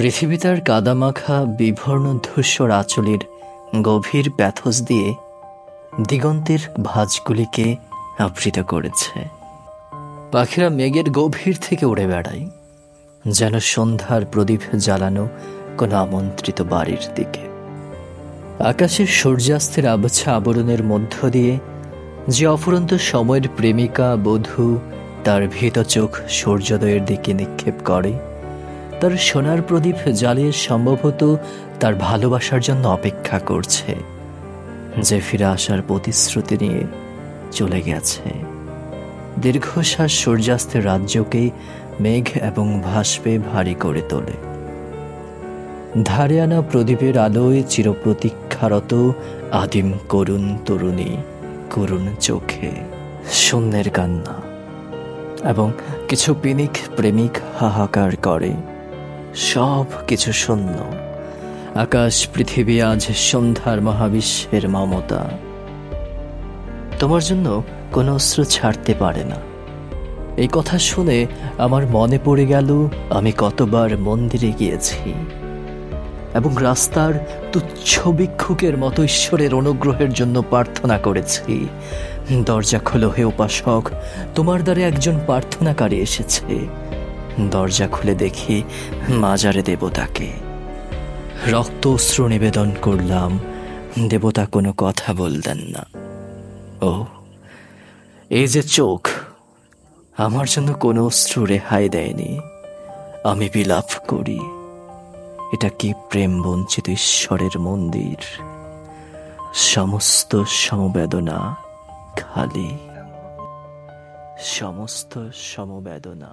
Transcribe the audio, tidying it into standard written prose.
পৃথিবী তার কাদামাখা বিবর্ণ ধূসর আঁচলের গভীর প্যাথস দিয়ে দিগন্তের ভাঁজগুলিকে আবৃত করেছে। পাখিরা মেঘের গভীর থেকে উড়ে বেড়ায়, যেন সন্ধ্যার প্রদীপ জ্বালানো কোনো আমন্ত্রিত বাড়ির দিকে। আকাশের সূর্যাস্তের আবছা আবরণের মধ্য দিয়ে যে অফুরন্ত সময়ের প্রেমিকা বধূ তার ভীত চোখ সূর্যোদয়ের দিকে নিক্ষেপ করে, তার সোনার প্রদীপ জ্বালিয়ে সম্ভবত তার ভালোবাসার জন্য অপেক্ষা করছে, যে ফিরে আসার প্রতিশ্রুতি নিয়ে চলে গেছে। দীর্ঘশ্বাস সূর্যাস্তের রাজ্যকে মেঘ এবং ভাস্পে ভারী করে তোলে। ধারে আনা প্রদীপের আলোয় চিরপ্রতীক্ষারত আদিম করুণ তরুণী, করুণ চোখে শূন্যের কান্না, এবং কিছু পিনিক প্রেমিক হাহাকার করে। সব কিছু শূন্য। আকাশ পৃথিবী আজ সন্ধ্যার মহাবিশ্বের মমতা। তোমার জন্য কোনো অস্ত্র ছাড়তে পারে না। এই কথা শুনে আমার মনে পড়ে গেল আমি কতবার মন্দিরে গিয়েছি এবং রাস্তার তুচ্ছ ভিক্ষুকের মতো ঈশ্বরের অনুগ্রহের জন্য প্রার্থনা করেছি। দরজা খোলো হে উপাসক, তোমার দ্বারে একজন প্রার্থনাকারী এসেছে। দরজা খুলে দেখি মাজারে দেবতাকে। রক্ত অশ্রু নিবেদন করলাম, দেবতা কোনো কথা বললেন না। ও, এই যে চোখ, আমার জন্য কোনো অশ্রু রেহাই দেয়নি। আমি বিলাপ করি। এটা কি প্রেম বঞ্চিত ঈশ্বরের মন্দির? সমস্ত সমবেদনা খালি, সমস্ত সমবেদনা